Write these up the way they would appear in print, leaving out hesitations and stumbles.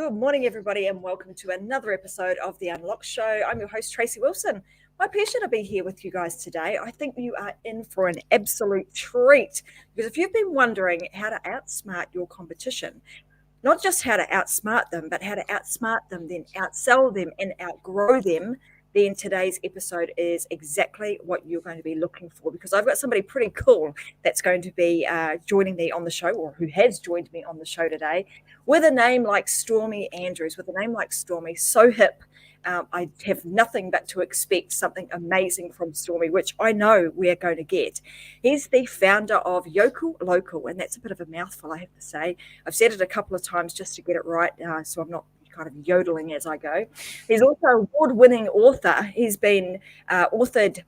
Good morning, everybody, and welcome to another episode of The Unlock Show. I'm your host, Tracy Wilson. My pleasure to be here with you guys today. I think you are in for an absolute treat because if you've been wondering how to outsmart your competition, not just how to outsmart them, but how to outsmart them, then outsell them and outgrow them, then today's episode is exactly what you're going to be looking for, because I've got somebody pretty cool that's going to be joining me on the show, or who has joined me on the show today, with a name like Stormie Andrews, with a name like Stormie, so hip. I have nothing but to expect something amazing from Stormie, which I know we're going to get. He's the founder of Yokel Local, and that's a bit of a mouthful, I have to say. I've said it a couple of times just to get it right, so I'm not kind of yodeling as I go. He's also an award-winning author. He's been authored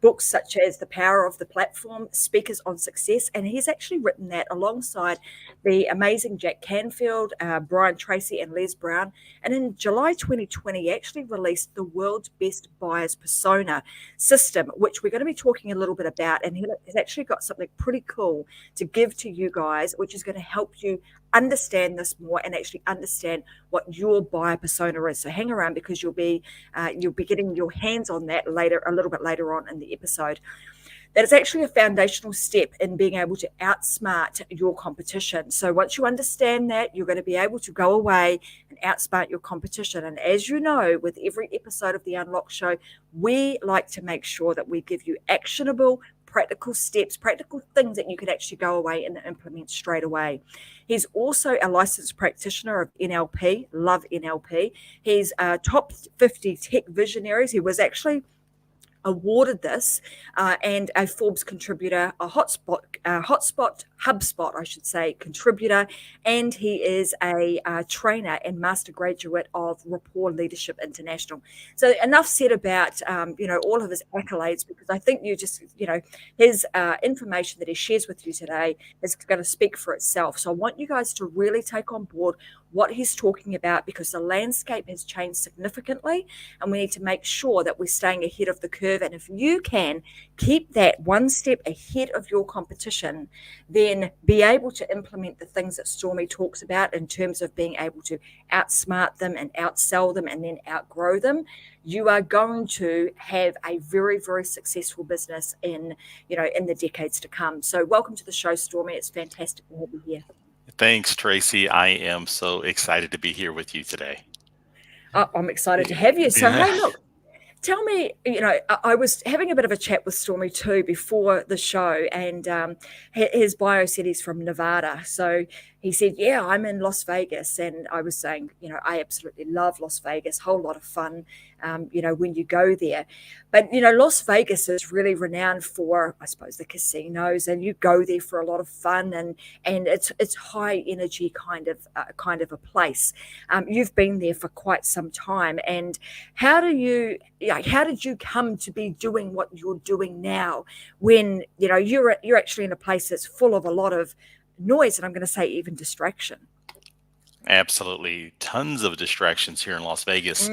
books such as The Power of the Platform, Speakers on Success, and he's actually written that alongside the amazing Jack Canfield, Brian Tracy, and Les Brown. And in July 2020, he actually released the world's best buyer's persona system, which we're going to be talking a little bit about. And he's actually got something pretty cool to give to you guys, which is going to help you understand this more and actually understand what your buyer persona is. So hang around, because you'll be getting your hands on that later, a little bit later on in the episode. That is actually a foundational step in being able to outsmart your competition. So once you understand that, you're going to be able to go away and outsmart your competition. And as you know, with every episode of the Unlock Show, we like to make sure that we give you actionable, practical steps, practical things that you could actually go away and implement straight away. He's also a licensed practitioner of NLP, love NLP. He's a top 50 Tech Visionaries. He was actually awarded this and a Forbes contributor, a HubSpot, I should say, contributor, and he is a trainer and master graduate of Rapport Leadership International. So enough said about all of his accolades, because I think his information that he shares with you today is going to speak for itself. So I want you guys to really take on board what he's talking about, because the landscape has changed significantly and we need to make sure that we're staying ahead of the curve. And if you can keep that one step ahead of your competition, then be able to implement the things that Stormie talks about in terms of being able to outsmart them and outsell them and then outgrow them, you are going to have a very, very successful business in the decades to come. So welcome to the show, Stormie. It's fantastic to have you here. Thanks, Tracy. I am so excited to be here with you today. I'm excited to have you. So, hey, look, tell me, I was having a bit of a chat with Stormie too before the show, and his bio said he's from Nevada. So he said, yeah, I'm in Las Vegas. And I was saying, I absolutely love Las Vegas, whole lot of fun, when you go there. But, Las Vegas is really renowned for, I suppose, the casinos, and you go there for a lot of fun, and it's high energy kind of a place. You've been there for quite some time. And how did you come to be doing what you're doing now when, you're actually in a place that's full of a lot of noise, and I'm going to say even distraction? Absolutely. Tons of distractions here in Las Vegas.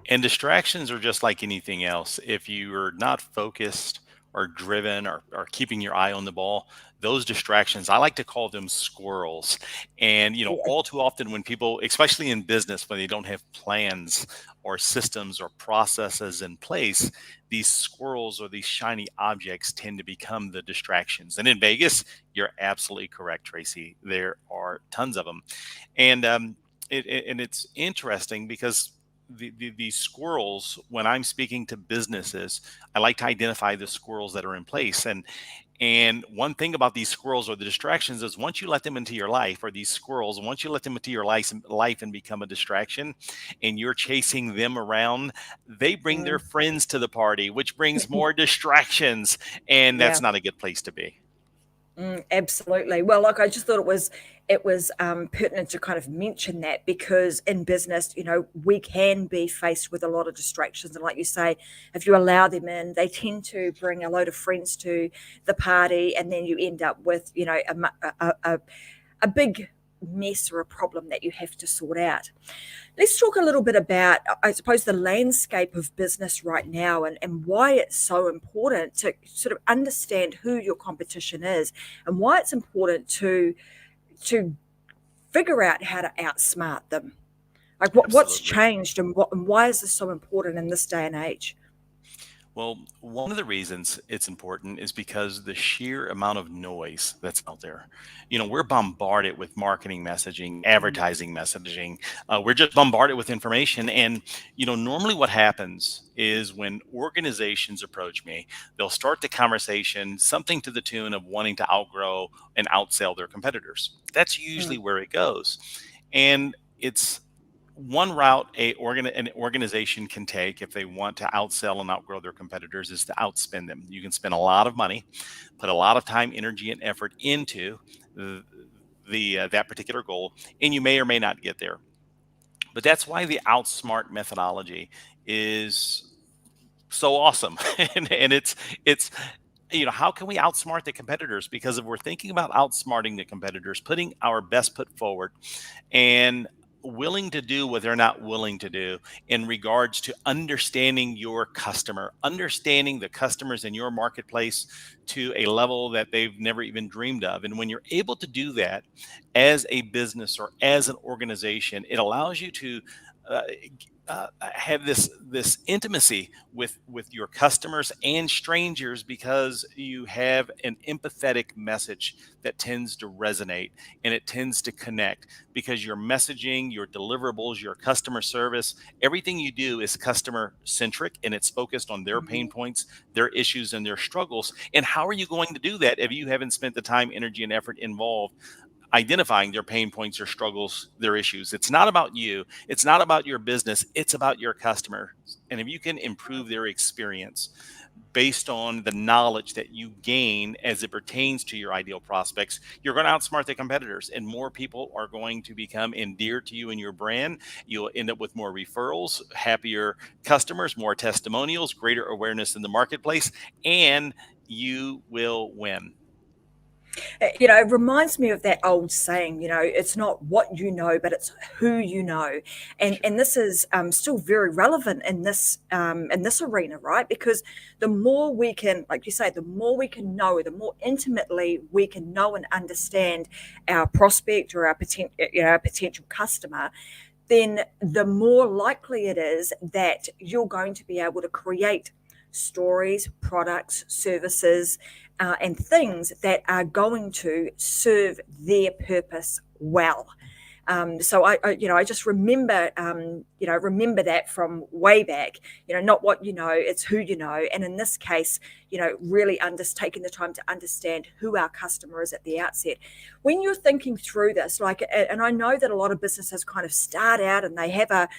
And distractions are just like anything else. If you are not focused or driven or keeping your eye on the ball, those distractions, I like to call them squirrels. And, all too often when people, especially in business, when they don't have plans or systems or processes in place, these squirrels or these shiny objects tend to become the distractions. And in Vegas, you're absolutely correct, Tracy. There are tons of them. And it's interesting because these squirrels, when I'm speaking to businesses, I like to identify the squirrels that are in place. And one thing about these squirrels or the distractions is once you let them into your life, or these squirrels, once you let them into your life and become a distraction, and you're chasing them around, they bring their friends to the party, which brings more distractions. And that's not a good place to be. Absolutely. Well, I just thought it was pertinent to kind of mention that, because in business, we can be faced with a lot of distractions. And like you say, if you allow them in, they tend to bring a load of friends to the party, and then you end up with, a big mess or a problem that you have to sort out. Let's talk a little bit about, I suppose, the landscape of business right now, and why it's so important to sort of understand who your competition is, and why it's important to figure out how to outsmart them. Like what's Absolutely. changed, and why is this so important in this day and age? Well, one of the reasons it's important is because the sheer amount of noise that's out there. We're bombarded with marketing messaging, Mm, advertising messaging. We're just bombarded with information. And, normally what happens is when organizations approach me, they'll start the conversation something to the tune of wanting to outgrow and outsell their competitors. That's mm, usually where it goes. And it's one route an organization can take if they want to outsell and outgrow their competitors is to outspend them. You can spend a lot of money, put a lot of time, energy, and effort into the, that particular goal, and you may or may not get there. But that's why the Outsmart methodology is so awesome, and it's how can we outsmart the competitors? Because if we're thinking about outsmarting the competitors, putting our best foot forward and willing to do what they're not willing to do in regards to understanding your customer, understanding the customers in your marketplace to a level that they've never even dreamed of. And when you're able to do that as a business or as an organization, it allows you to uh, have this intimacy with your customers and strangers because you have an empathetic message that tends to resonate and it tends to connect because your messaging, your deliverables, your customer service, everything you do is customer centric and it's focused on their pain mhm. points, their issues, and their struggles. And how are you going to do that if you haven't spent the time, energy, and effort involved identifying their pain points, their struggles, their issues? It's not about you. It's not about your business. It's about your customers. And if you can improve their experience based on the knowledge that you gain as it pertains to your ideal prospects, you're going to outsmart the competitors and more people are going to become endeared to you and your brand. You'll end up with more referrals, happier customers, more testimonials, greater awareness in the marketplace, and you will win. It reminds me of that old saying, it's not what you know, but it's who you know. and Sure. and this is still very relevant in this arena, right? Because the more we can, like you say, the more we can know, the more intimately we can know and understand our prospect or our potential customer, then the more likely it is that you're going to be able to create stories, products, services, and things that are going to serve their purpose well. So I just remember, remember that from way back. Not what you know, it's who you know. And in this case, really taking the time to understand who our customer is at the outset. When you're thinking through this, and I know that a lot of businesses kind of start out and they have a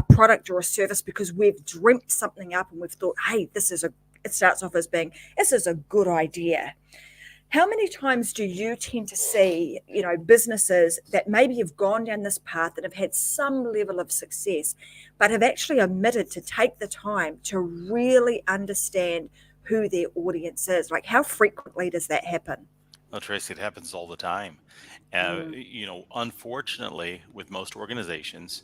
product or a service because we've dreamt something up and we've thought, hey, it starts off as being, this is a good idea. How many times do you tend to see, businesses that maybe have gone down this path and have had some level of success, but have actually omitted to take the time to really understand who their audience is? Like, how frequently does that happen? Oh, Tracy, it happens all the time. Mm, Unfortunately, with most organizations,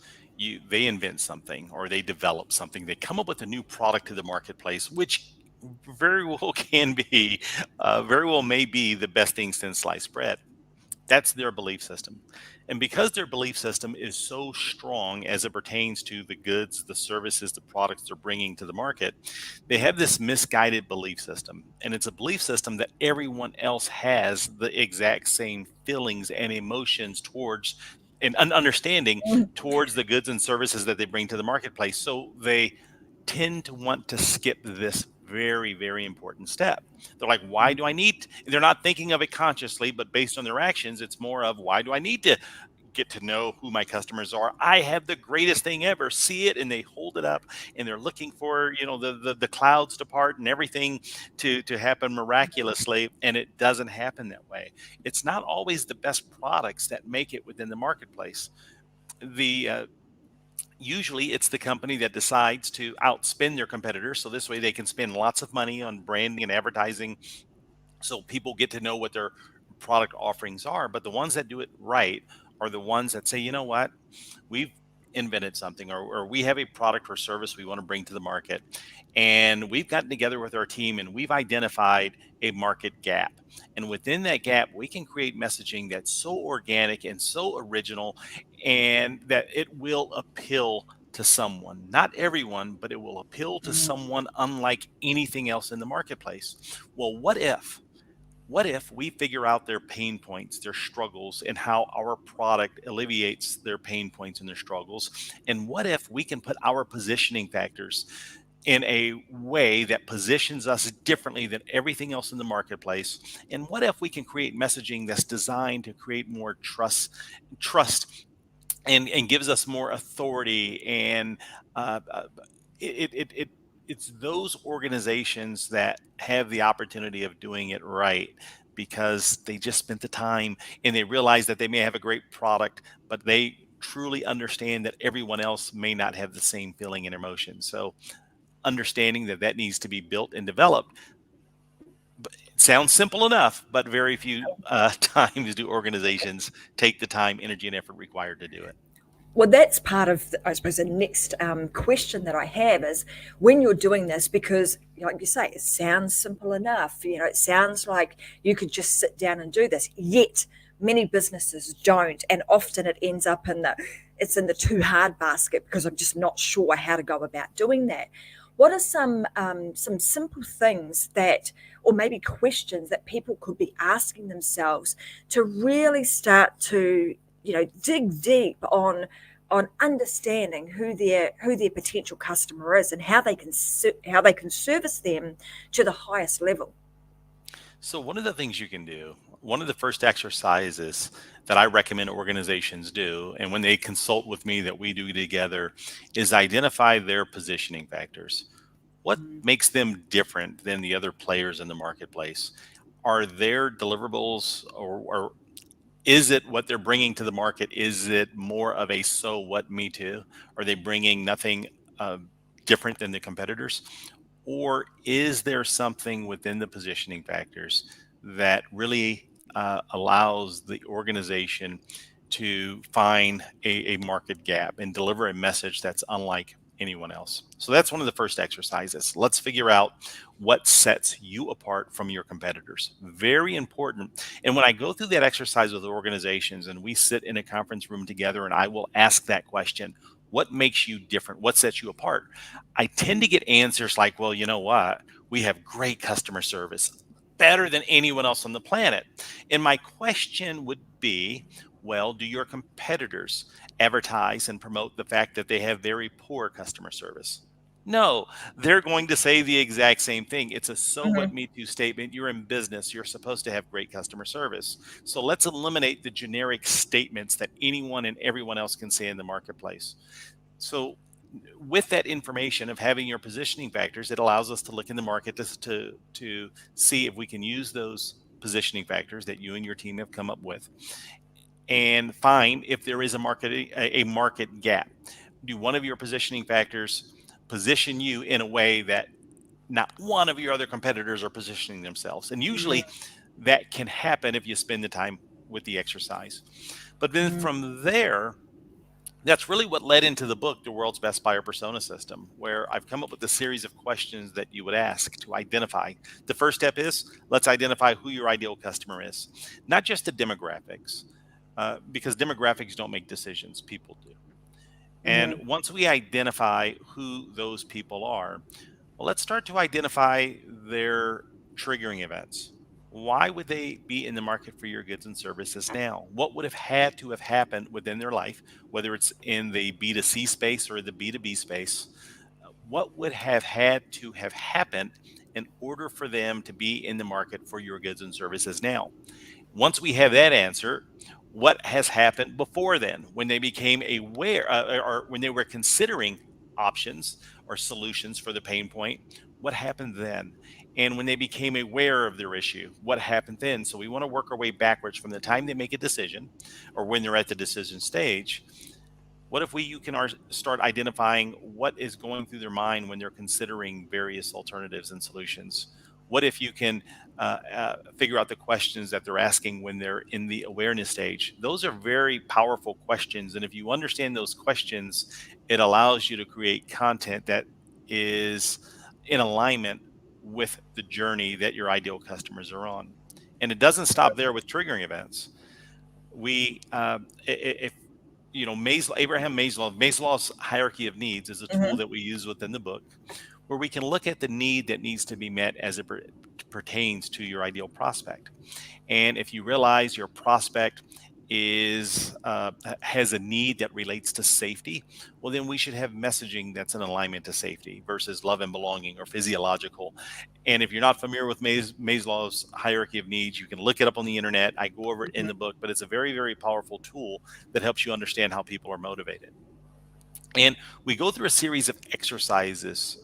they invent something or they develop something. They come up with a new product to the marketplace, which very well very well may be the best thing since sliced bread. That's their belief system. And because their belief system is so strong as it pertains to the goods, the services, the products they're bringing to the market, they have this misguided belief system. And it's a belief system that everyone else has the exact same feelings and emotions towards and understanding mm, towards the goods and services that they bring to the marketplace. So they tend to want to skip this very, very important step. They're like, why do I mm. need? They're not thinking of it consciously, but based on their actions, it's more of why do I need to get to know who my customers are? I have the greatest thing ever. See it, and they hold it up, and they're looking for the clouds to part and everything to happen miraculously, and it doesn't happen that way. It's not always the best products that make it within the marketplace. The Usually it's the company that decides to outspend their competitors so this way they can spend lots of money on branding and advertising so people get to know what their product offerings are. But the ones that do it right are the ones that say, you know what, we've invented something or we have a product or service we want to bring to the market, and we've gotten together with our team and we've identified a market gap, and within that gap we can create messaging that's so organic and so original and that it will appeal to someone, not everyone, but it will appeal to someone unlike anything else in the marketplace. Well, what if we figure out their pain points, their struggles, and how our product alleviates their pain points and their struggles? And what if we can put our positioning factors in a way that positions us differently than everything else in the marketplace? And what if we can create messaging that's designed to create more trust and gives us more authority? And uh, uh, it it's those organizations that have the opportunity of doing it right, because they just spent the time and they realize that they may have a great product, but they truly understand that everyone else may not have the same feeling and emotion. So understanding that that needs to be built and developed. It sounds simple enough, but very few times do organizations take the time, energy, and effort required to do it. Well, that's part of, I suppose, the next question that I have is when you're doing this, because, like you say, it sounds simple enough. It sounds like you could just sit down and do this. Yet many businesses don't, and often it ends up in the too hard basket because I'm just not sure how to go about doing that. What are some simple things that, or maybe questions that people could be asking themselves to really start to dig deep on understanding who their potential customer is and how they can service them to the highest level? So, one of the things you can do, one of the first exercises that I recommend organizations do, and when they consult with me that we do together, is identify their positioning factors. What Mm-hmm. makes them different than the other players in the marketplace? Are their deliverables, or is it what they're bringing to the market? Is it more of a so what, me too? Are they bringing nothing uh, different than the competitors? Or is there something within the positioning factors that really allows the organization to find a market gap and deliver a message that's unlike anyone else? So that's one of the first exercises. Let's figure out what sets you apart from your competitors. Very important. And when I go through that exercise with organizations and we sit in a conference room together and I will ask that question, what makes you different? What sets you apart? I tend to get answers like, well, you know what? We have great customer service, better than anyone else on the planet. And my question would be, well, do your competitors advertise and promote the fact that they have very poor customer service? No, they're going to say the exact same thing. It's a so what, Mm-hmm. me too statement. You're in business. You're supposed to have great customer service. So let's eliminate the generic statements that anyone and everyone else can say in the marketplace. So with that information of having your positioning factors, it allows us to look in the market to see if we can use those positioning factors that you and your team have come up with and find if there is a market gap. Do one of your positioning factors position you in a way that not one of your other competitors are positioning themselves? And usually that can happen if you spend the time with the exercise. But then Mm-hmm. from there, that's really what led into the book, The World's Best Buyer Persona System, where I've come up with a series of questions that you would ask to identify. The first step is, let's identify who your ideal customer is, not just the demographics, because demographics don't make decisions, people do. And Mm-hmm. once we identify who those people are, well, let's start to identify their triggering events. Why would they be in the market for your goods and services now? What would have had to have happened within their life, whether it's in the B2C space or the B2B space? What would have had to have happened in order for them to be in the market for your goods and services now? Once we have that answer, what has happened before then when they became aware, or when they were considering options or solutions for the pain point? What happened then? And when they became aware of their issue, what happened then? So we want to work our way backwards from the time they make a decision or when they're at the decision stage. What if you can start identifying what is going through their mind when they're considering various alternatives and solutions? What if you can figure out the questions that they're asking when they're in the awareness stage? Those are very powerful questions. And if you understand those questions, it allows you to create content that is in alignment with the journey that your ideal customers are on. And it doesn't stop there with triggering events. We, if Abraham Maslow's hierarchy of needs is a tool Hmm. that we use within the book, where we can look at the need that needs to be met as it pertains to your ideal prospect. And if you realize your prospect has a need that relates to safety, well, then we should have messaging that's in alignment to safety versus love and belonging or physiological. And if you're not familiar with Maslow's hierarchy of needs, you can look it up on the internet. I go over it in the book, but it's a very, very powerful tool that helps you understand how people are motivated. And we go through a series of exercises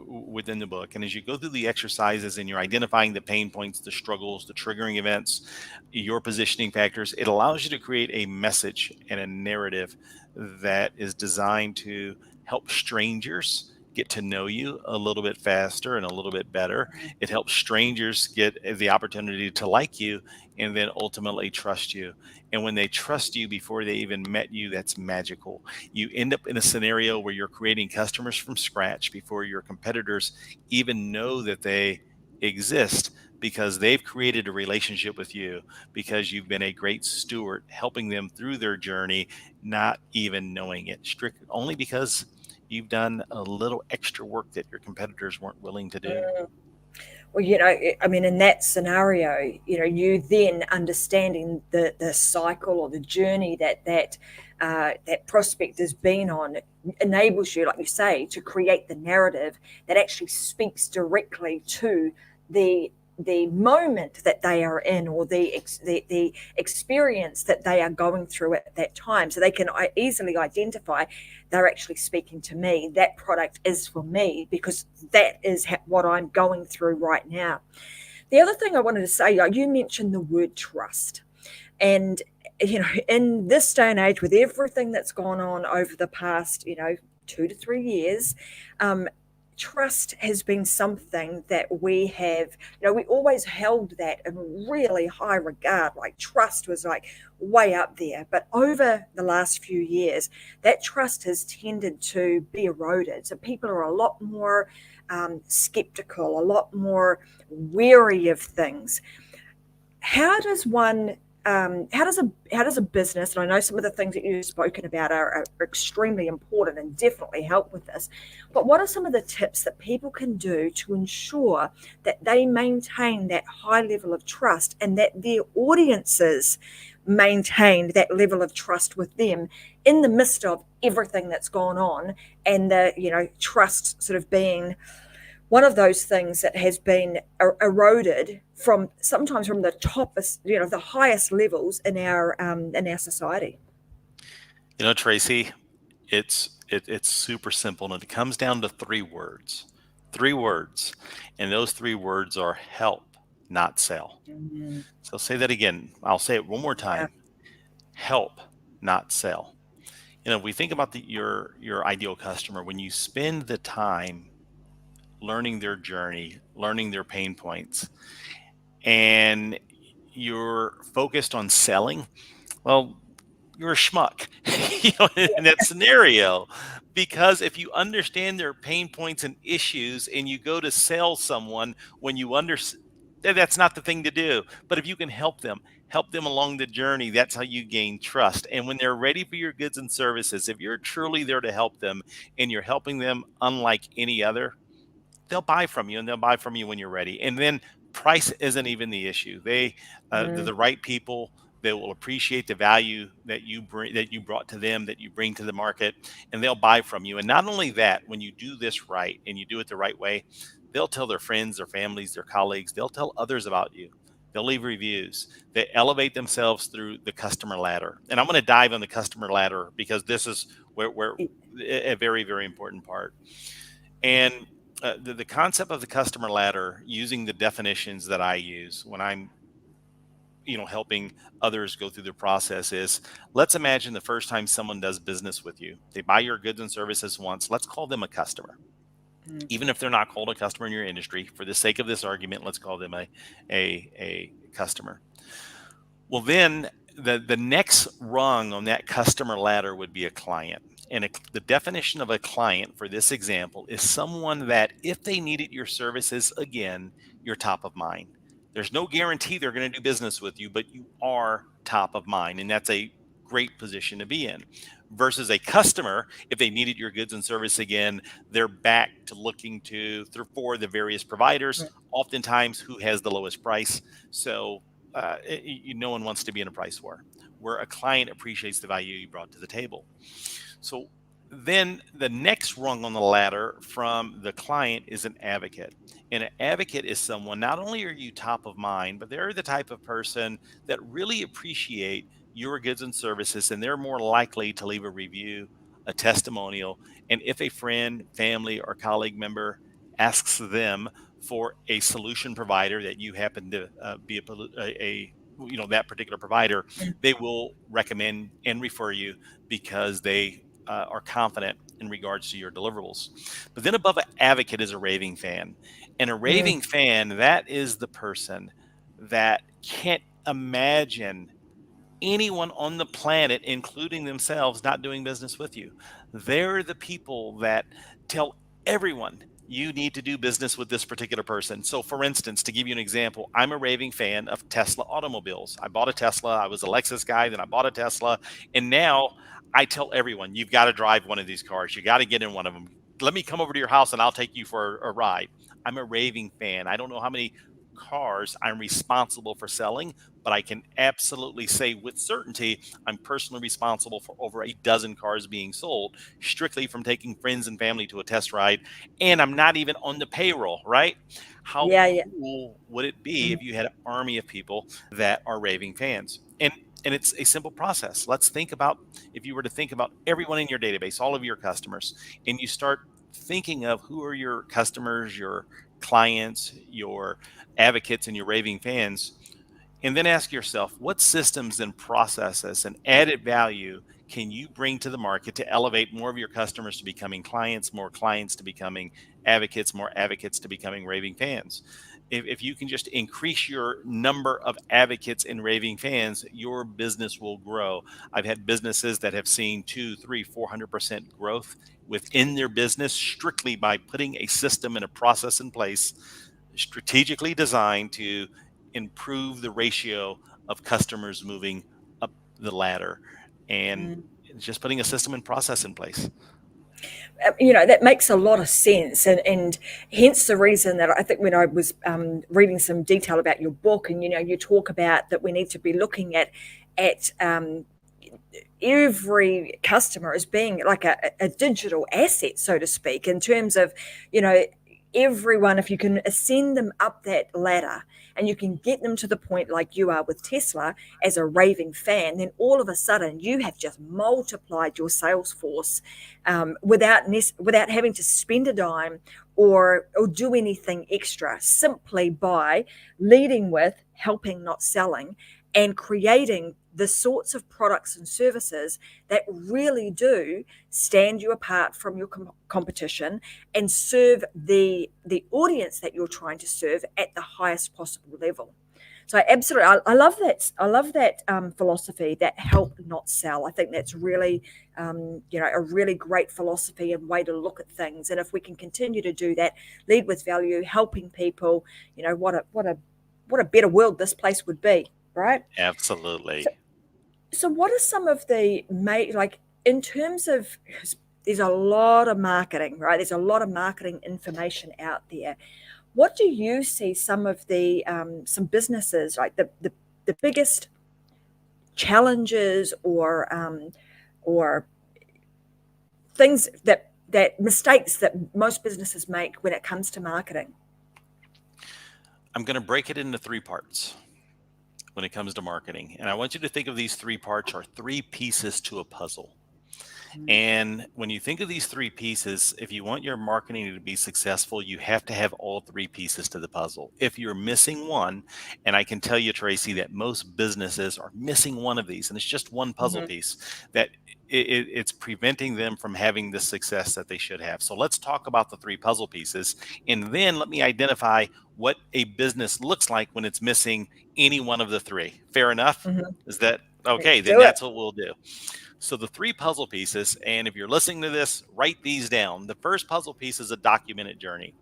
within the book. And as you go through the exercises and you're identifying the pain points, the struggles, the triggering events, your positioning factors, it allows you to create a message and a narrative that is designed to help strangers get to know you a little bit faster and a little bit better. It helps strangers get the opportunity to like you and then ultimately trust you. And when they trust you before they even met you, that's magical. You end up in a scenario where you're creating customers from scratch before your competitors even know that they exist, because they've created a relationship with you because you've been a great steward helping them through their journey, not even knowing it, strict only because you've done a little extra work that your competitors weren't willing to do. Well, I mean, in that scenario, you then understanding the cycle or the journey that prospect has been on enables you, like you say, to create the narrative that actually speaks directly to the the moment that they are in, or the experience that they are going through at that time, so they can easily identify they're actually speaking to me. That product is for me because that is what I'm going through right now. The other thing I wanted to say, you mentioned the word trust. And, in this day and age, with everything that's gone on over the past, 2 to 3 years, trust has been something that we have, we always held that in really high regard. Like, trust was like way up there. But over the last few years, that trust has tended to be eroded. So people are a lot more skeptical, a lot more wary of things. How does one how does a business, and I know some of the things that you've spoken about are extremely important and definitely help with this, but what are some of the tips that people can do to ensure that they maintain that high level of trust and that their audiences maintain that level of trust with them in the midst of everything that's gone on, and the trust sort of being one of those things that has been eroded from sometimes from the top, the highest levels in our society. Tracy, it's super simple, and it comes down to three words, and those three words are help, not sell. Mm, So say that again. I'll say it one more yeah. time. Help, not sell. If we think about your ideal customer, when you spend the time learning their journey, learning their pain points, and you're focused on selling, well, you're a schmuck, in that scenario. Because if you understand their pain points and issues and you go to sell someone when you understand, that's not the thing to do. But if you can help them along the journey, that's how you gain trust. And when they're ready for your goods and services, if you're truly there to help them and you're helping them unlike any other, they'll buy from you, and they'll buy from you when you're ready. And then price isn't even the issue. The Mm, right people, they will appreciate the value that you bring, that you brought to them, that you bring to the market, and they'll buy from you. And not only that, when you do this right and you do it the right way, they'll tell their friends, their families, their colleagues, they'll tell others about you. They'll leave reviews. They elevate themselves through the customer ladder. And I'm going to dive on the customer ladder because this is where a very, very important part. And the concept of the customer ladder, using the definitions that I use when I'm helping others go through the process, is, let's imagine the first time someone does business with you, they buy your goods and services once. Let's call them a customer. mm, Even if they're not called a customer in your industry, for the sake of this argument, let's call them a customer. Well, then the next rung on that customer ladder would be a client. And the definition of a client for this example is someone that, if they needed your services again, you're top of mind. There's no guarantee they're going to do business with you, but you are top of mind. And that's a great position to be in. Versus a customer, if they needed your goods and service again, they're back to looking for the various providers, oftentimes who has the lowest price. So no one wants to be in a price war, where a client appreciates the value you brought to the table. So then the next rung on the ladder from the client is an advocate. And an advocate is someone, not only are you top of mind, but they're the type of person that really appreciate your goods and services, and they're more likely to leave a review, a testimonial. And if a friend, family, or colleague member asks them for a solution provider that you happen to be that particular provider, they will recommend and refer you because they are confident in regards to your deliverables. But then above an advocate is a raving fan. And a raving fan, that is the person that can't imagine anyone on the planet, including themselves, not doing business with you. They're the people that tell everyone you need to do business with this particular person. So for instance, to give you an example, I'm a raving fan of Tesla automobiles. I bought a Tesla. I was a Lexus guy, then I bought a Tesla. And now I tell everyone, you've got to drive one of these cars. You got to get in one of them. Let me come over to your house and I'll take you for a ride. I'm a raving fan. I don't know how many cars I'm responsible for selling, but I can absolutely say with certainty, I'm personally responsible for over a dozen cars being sold, strictly from taking friends and family to a test ride. And I'm not even on the payroll, right? How cool would it be if you had an army of people that are raving fans? And it's a simple process. Let's think about, if you were to think about everyone in your database, all of your customers, and you start thinking of who are your customers, your clients, your advocates, and your raving fans, and then ask yourself, what systems and processes and added value can you bring to the market to elevate more of your customers to becoming clients, more clients to becoming advocates, more advocates to becoming raving fans? If you can just increase your number of advocates and raving fans, your business will grow. I've had businesses that have seen 200, 300, 400% growth within their business strictly by putting a system and a process in place strategically designed to improve the ratio of customers moving up the ladder, and just putting a system and process in place. That makes a lot of sense, and hence the reason that I think when I was reading some detail about your book, and you talk about that we need to be looking at every customer as being like a digital asset, so to speak, in terms of everyone, if you can ascend them up that ladder and you can get them to the point like you are with Tesla as a raving fan, then all of a sudden you have just multiplied your sales force without having to spend a dime or do anything extra, simply by leading with helping, not selling, and creating the sorts of products and services that really do stand you apart from your competition and serve the audience that you're trying to serve at the highest possible level. So absolutely, I love that. I love that philosophy, that help, not sell. I think that's really, a really great philosophy and way to look at things. And if we can continue to do that, lead with value, helping people, what a better world this place would be, right? Absolutely. So what are some of the in terms of, there's a lot of marketing, right? There's a lot of marketing information out there. What do you see some of the some businesses, like the biggest challenges or things that mistakes that most businesses make when it comes to marketing? I'm going to break it into 3 parts when it comes to marketing. And I want you to think of these 3 parts are 3 pieces to a puzzle. And when you think of these 3 pieces, if you want your marketing to be successful, you have to have all 3 pieces to the puzzle. If you're missing one, and I can tell you, Tracy, that most businesses are missing one of these, and it's just one puzzle piece, that it's preventing them from having the success that they should have. So let's talk about the 3 puzzle pieces, and then let me identify what a business looks like when it's missing any one of the 3. Fair enough? Is that okay? Then that's what we'll do. So the 3 puzzle pieces, and if you're listening to this, write these down. The first puzzle piece is a documented journey.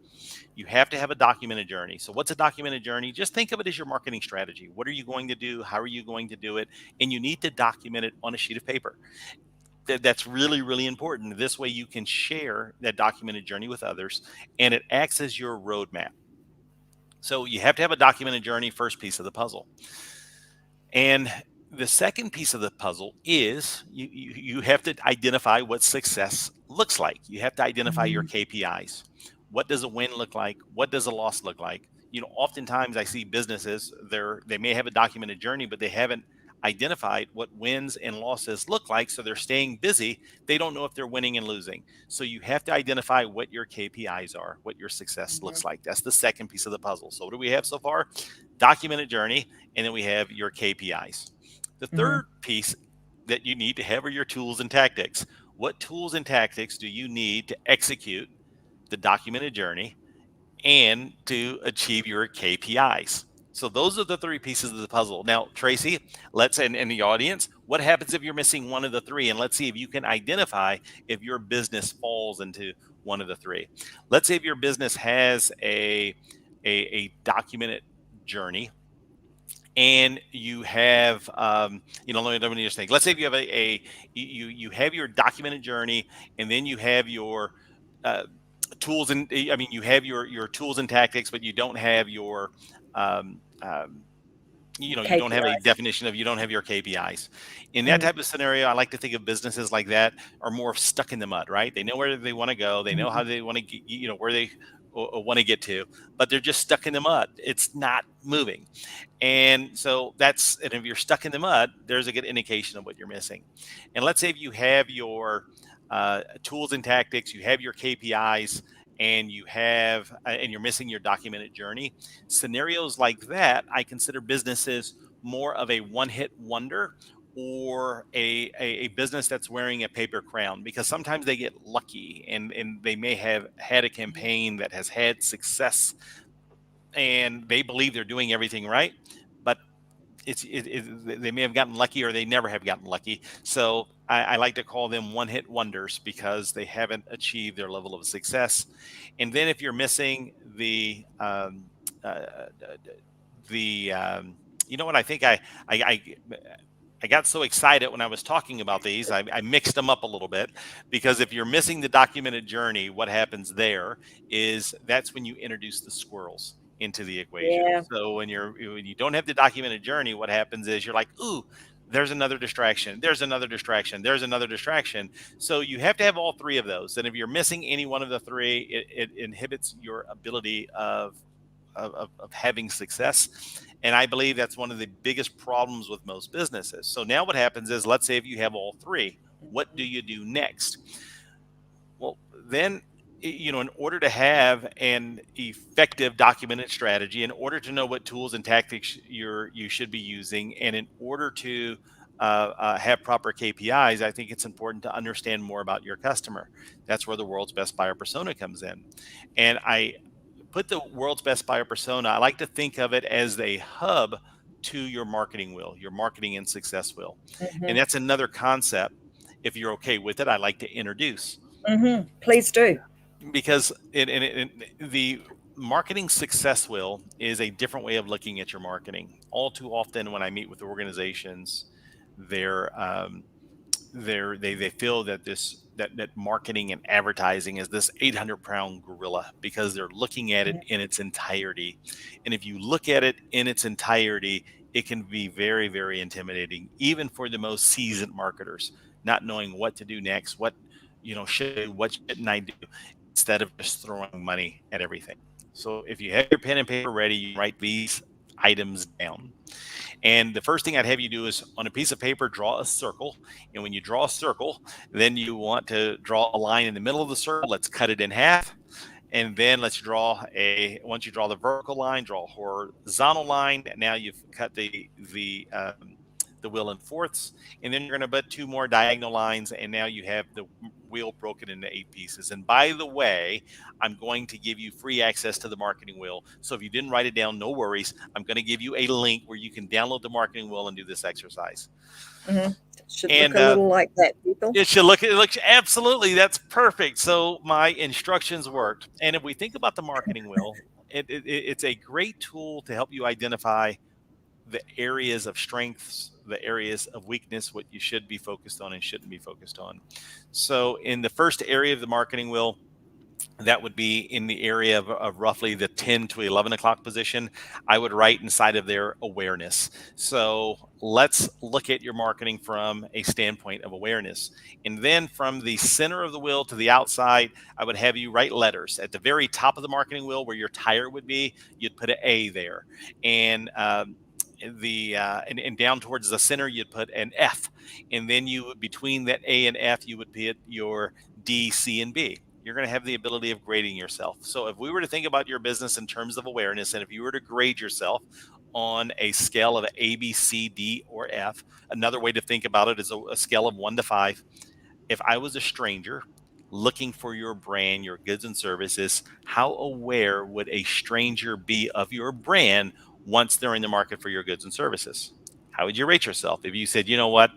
you have to have a documented journey. So what's a documented journey? Just think of it as your marketing strategy. What are you going to do? How are you going to do it? And you need to document it on a sheet of paper. That's really, really important. This way you can share that documented journey with others, and it acts as your roadmap. So you have to have a documented journey, first piece of the puzzle. And the second piece of the puzzle is you have to identify what success looks like. You have to identify your KPIs. What does a win look like? What does a loss look like? Oftentimes I see businesses, they may have a documented journey, but they haven't identified what wins and losses look like. So they're staying busy. They don't know if they're winning and losing. So you have to identify what your KPIs are, what your success looks like. That's the second piece of the puzzle. So what do we have so far? Documented journey, and then we have your KPIs. The third piece that you need to have are your tools and tactics. What tools and tactics do you need to execute the documented journey and to achieve your KPIs? So those are the three pieces of the puzzle. Now, Tracy, let's in the audience, what happens if you're missing one of the three? And let's see if you can identify if your business falls into one of the three. Let's say if your business has a documented journey, and you have let me just think. Let's say if you have you have your documented journey, and then you have your tools, and you have your tools and tactics, but you don't have your you don't have a definition of, you don't have your KPIs. In that type of scenario, I like to think of businesses like that are more stuck in the mud, right? They know where they want to go. They know how they want to get, where they want to get to, but they're just stuck in the mud. It's not moving. And so and if you're stuck in the mud, there's a good indication of what you're missing. And let's say if you have your tools and tactics, you have your KPIs, and and you're missing your documented journey. Scenarios like that, I consider businesses more of a one-hit wonder, or a business that's wearing a paper crown, because sometimes they get lucky and they may have had a campaign that has had success and they believe they're doing everything right, but they may have gotten lucky, or they never have gotten lucky. So I like to call them one-hit wonders, because they haven't achieved their level of success. And then if you're missing uh, you know what, I think I got so excited when I was talking about these, I mixed them up a little bit, because if you're missing the documented journey, what happens there is that's when you introduce the squirrels into the equation. Yeah. So when you don't have the documented journey, what happens is you're like, ooh, there's another distraction. There's another distraction. There's another distraction. So you have to have all three of those. And if you're missing any one of the three, it inhibits your ability of having success. And I believe that's one of the biggest problems with most businesses. So now what happens is, let's say if you have all three, what do you do next? Well, then, in order to have an effective documented strategy, in order to know what tools and tactics you should be using, and in order to have proper KPIs, I think it's important to understand more about your customer. That's where the world's best buyer persona comes in. And I put the world's best buyer persona, I like to think of it as a hub to your marketing wheel, your marketing and success wheel. And that's another concept, if you're okay with it, I'd like to introduce. Please do. Because the marketing success wheel is a different way of looking at your marketing. All too often when I meet with organizations, they feel that that marketing and advertising is this 800-pound gorilla, because they're looking at it in its entirety. And if you look at it in its entirety, it can be very, very intimidating, even for the most seasoned marketers, not knowing what to do next, what shouldn't I do, instead of just throwing money at everything. So if you have your pen and paper ready, you write these items down. And the first thing I'd have you do is, on a piece of paper, draw a circle. And when you draw a circle, then you want to draw a line in the middle of the circle. Let's cut it in half. And then once you draw the vertical line, draw a horizontal line. Now you've cut the wheel in fourths. And then you're going to put two more diagonal lines. And now you have the wheel broken into 8 pieces. And by the way, I'm going to give you free access to the marketing wheel. So if you didn't write it down, no worries. I'm going to give you a link where you can download the marketing wheel and do this exercise. Mm-hmm. Should look And a little like that, people. it should look, it looks absolutely, that's perfect. So my instructions worked. And if we think about the marketing wheel, it's a great tool to help you identify the areas of strengths, the areas of weakness, what you should be focused on and shouldn't be focused on. So in the first area of the marketing wheel, that would be in the area of roughly the 10 to 11 o'clock position. I would write inside of their awareness. So let's look at your marketing from a standpoint of awareness. And then from the center of the wheel to the outside, I would have you write letters. At the very top of the marketing wheel where your tire would be, you'd put an A there. And and down towards the center, you'd put an F. And then you would, between that A and F, you would put your D, C, and B. You're going to have the ability of grading yourself. So if we were to think about your business in terms of awareness, and if you were to grade yourself on a scale of A, B, C, D, or F, another way to think about it is a scale of 1 to 5. If I was a stranger looking for your brand, your goods and services, how aware would a stranger be of your brand once they're in the market for your goods and services? How would you rate yourself? If you said, you know what,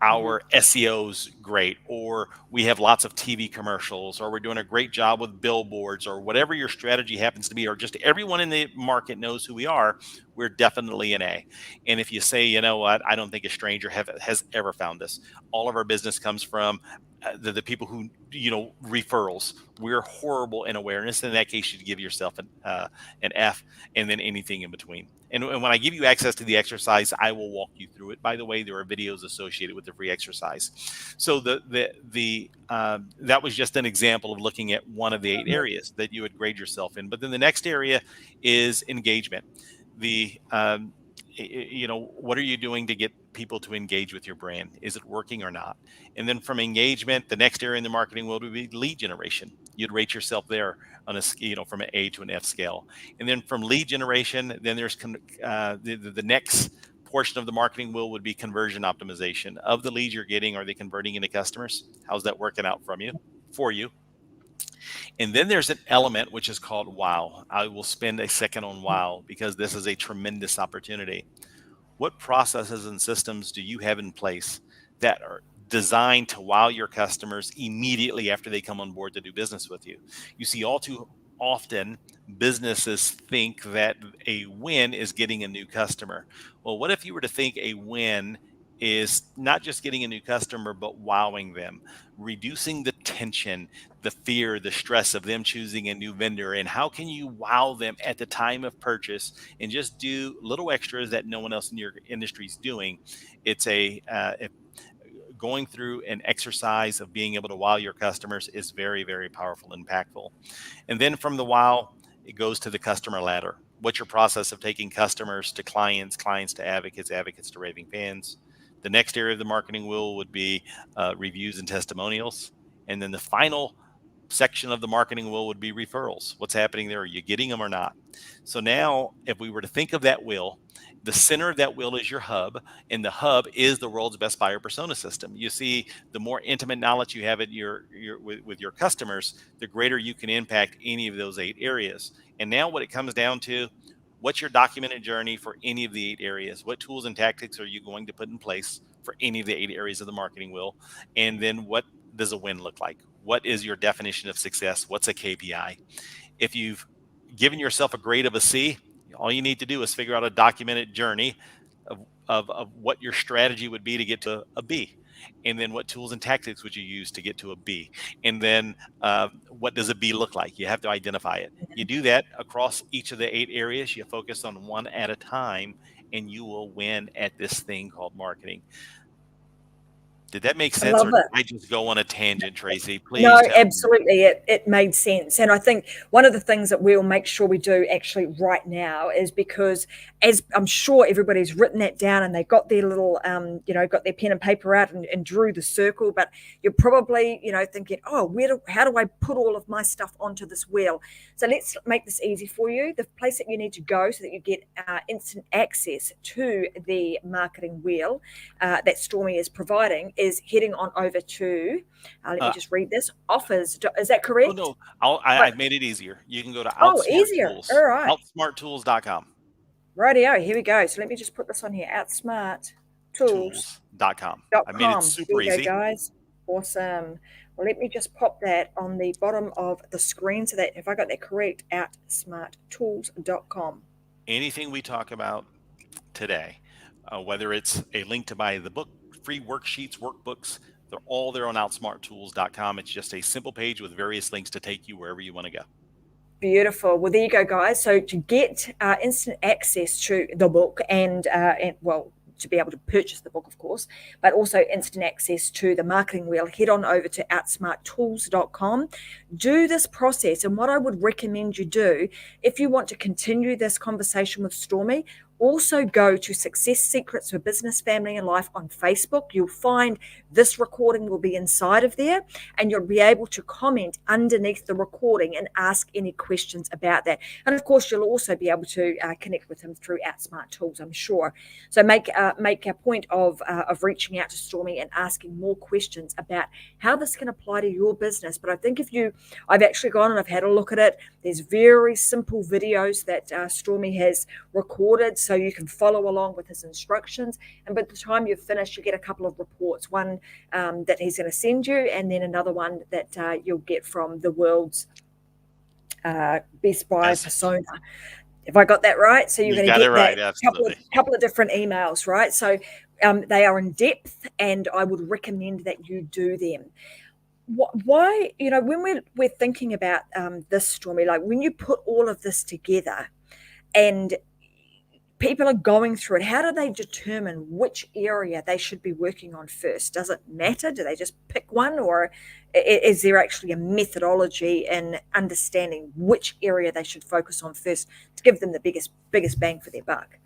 our SEO's great, or we have lots of TV commercials, or we're doing a great job with billboards, or whatever your strategy happens to be, or just everyone in the market knows who we are, we're definitely an A. And if you say, you know what, I don't think a stranger has ever found us. All of our business comes from the people who, referrals. We're horrible in awareness. In that case, you'd give yourself an F, and then anything in between. And when I give you access to the exercise, I will walk you through it. By the way, there are videos associated with the free exercise. So that was just an example of looking at one of the 8 areas that you would grade yourself in. But then the next area is engagement. What are you doing to get people to engage with your brand? Is it working or not? And then from engagement, the next area in the marketing world would be lead generation. You'd rate yourself there on a from an A to an F scale. And then from lead generation, then there's the next portion of the marketing wheel would be conversion optimization. Of the leads you're getting, are they converting into customers? How's that working out for you? And then there's an element which is called wow. I will spend a second on wow because this is a tremendous opportunity. What processes and systems do you have in place that are designed to wow your customers immediately after they come on board to do business with you? You see, all too often, businesses think that a win is getting a new customer. Well, what if you were to think a win is not just getting a new customer, but wowing them, reducing the tension, the fear, the stress of them choosing a new vendor? And how can you wow them at the time of purchase and just do little extras that no one else in your industry is doing? It's going through an exercise of being able to wow your customers is very, very powerful and impactful. And then from the wow, it goes to the customer ladder. What's your process of taking customers to clients, clients to advocates, advocates to raving fans? The next area of the marketing wheel would be reviews and testimonials. And then the final section of the marketing wheel would be referrals. What's happening there? Are you getting them or not? So now, if we were to think of that wheel, the center of that wheel is your hub, and the hub is the world's best buyer persona system. You see, the more intimate knowledge you have with your customers, the greater you can impact any of those 8 areas. And now what it comes down to, what's your documented journey for any of the 8 areas? What tools and tactics are you going to put in place for any of the 8 areas of the marketing wheel? And then what does a win look like? What is your definition of success? What's a KPI? If you've given yourself a grade of a C, all you need to do is figure out a documented journey of what your strategy would be to get to a B. And then what tools and tactics would you use to get to a B? And then what does a B look like? You have to identify it. You do that across each of the 8 areas. You focus on one at a time, and you will win at this thing called marketing. Did that make sense, or did I just go on a tangent, Tracy? Please No, tell absolutely. It made sense. And I think one of the things that we'll make sure we do actually right now is because, as I'm sure everybody's written that down and they got their little, got their pen and paper out and drew the circle, but you're probably, thinking, oh, how do I put all of my stuff onto this wheel? So let's make this easy for you. The place that you need to go so that you get instant access to the marketing wheel that Stormie is providing is heading on over to, let me Uh, just read this, offers. Is that oh correct? no, I But, made it easier. You can go to oh, Outsmart easier. All Tools, right. outsmarttools.com, Rightio, here we go. So let me just put this on here, outsmarttools.com. tools.com. I made it There super you go, easy. guys. Awesome. Well, let me just pop that on the bottom of the screen so that if I got that correct, outsmarttools.com. Anything we talk about today, whether it's a link to buy the book, free worksheets, workbooks, they're all there on outsmarttools.com. It's just a simple page with various links to take you wherever you want to go. Beautiful. Well, there you go, guys. So to get instant access to the book and well, to be able to purchase the book, of course, but also instant access to the marketing wheel, head on over to outsmarttools.com. Do this process. And what I would recommend you do, if you want to continue this conversation with Stormie, also go to Success Secrets for Business, Family, and Life on Facebook. You'll find this recording will be inside of there, and you'll be able to comment underneath the recording and ask any questions about that. And of course, you'll also be able to connect with him through Outsmart Tools, I'm sure. So make a point of reaching out to Stormie and asking more questions about how this can apply to your business. But I think I've actually gone and I've had a look at it. There's very simple videos that Stormie has recorded, so you can follow along with his instructions. And by the time you've finished, you get a couple of reports. One that he's going to send you, and then another one that you'll get from the world's best buyer persona. If I got that right, so you're going to get Right, that absolutely. couple of different emails, right? So they are in depth, and I would recommend that you do them. Why, when we're thinking about this, Stormie, like when you put all of this together, and people are going through it, how do they determine which area they should be working on first? Does it matter? Do they just pick one, or is there actually a methodology in understanding which area they should focus on first to give them the biggest bang for their buck?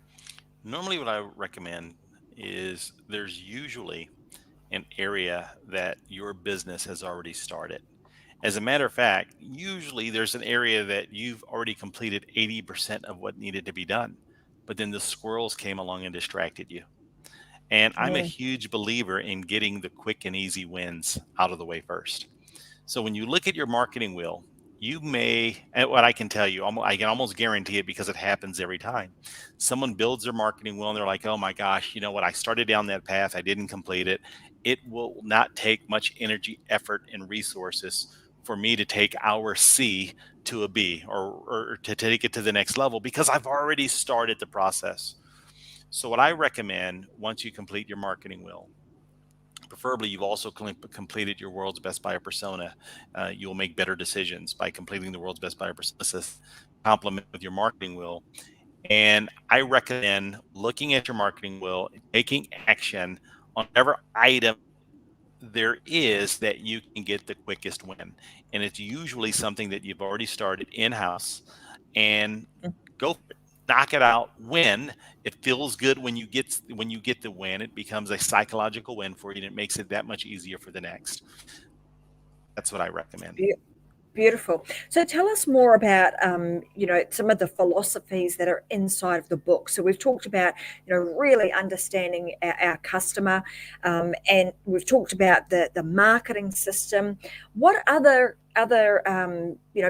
Normally, what I recommend is there's usually an area that your business has already started. As a matter of fact, usually there's an area that you've already completed 80% of what needed to be done, but then the squirrels came along and distracted you. And I'm a Mm. huge believer in getting the quick and easy wins out of the way first. So when you look at your marketing wheel, you may, and what I can tell you, I can almost guarantee it because it happens every time. Someone builds their marketing wheel and they're like, oh my gosh, you know what? I started down that path. I didn't complete it. It will not take much energy, effort, and resources for me to take our C to a B or to take it to the next level because I've already started the process. So what I recommend once you complete your marketing wheel, preferably you've also completed your world's best buyer persona. You'll make better decisions by completing the world's best buyer persona complement with your marketing wheel. And I recommend looking at your marketing wheel, taking action on whatever item there is that you can get the quickest win. And it's usually something that you've already started in-house, and go for it. Knock it out, win. It feels good when you get the win. It becomes a psychological win for you, and it makes it that much easier for the next. That's what I recommend. Beautiful. So tell us more about, some of the philosophies that are inside of the book. So we've talked about, really understanding our customer, and we've talked about the marketing system. What other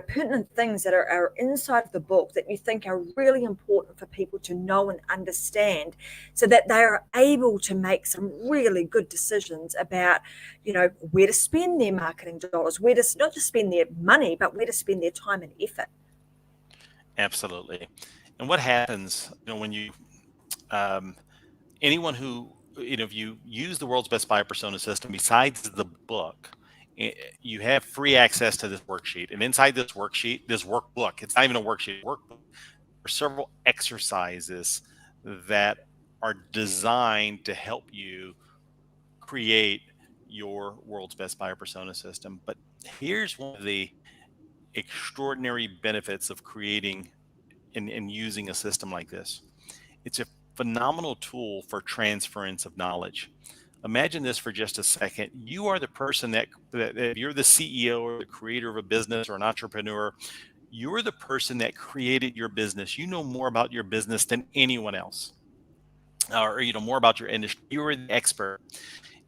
pertinent things that are inside of the book that you think are really important for people to know and understand, so that they are able to make some really good decisions about, where to spend their marketing dollars, where to not just spend their money, but where to spend their time and effort? Absolutely. And what happens, when you anyone who, if you use the world's best buyer persona system, besides the book, you have free access to this worksheet. And inside this worksheet, this workbook, it's not even a worksheet, workbook, are several exercises that are designed to help you create your world's best buyer persona system. But here's one of the extraordinary benefits of creating and using a system like this. It's a phenomenal tool for transference of knowledge. Imagine this for just a second. You are the person that if you're the CEO or the creator of a business or an entrepreneur, you're the person that created your business. You know more about your business than anyone else, or more about your industry. You're the expert.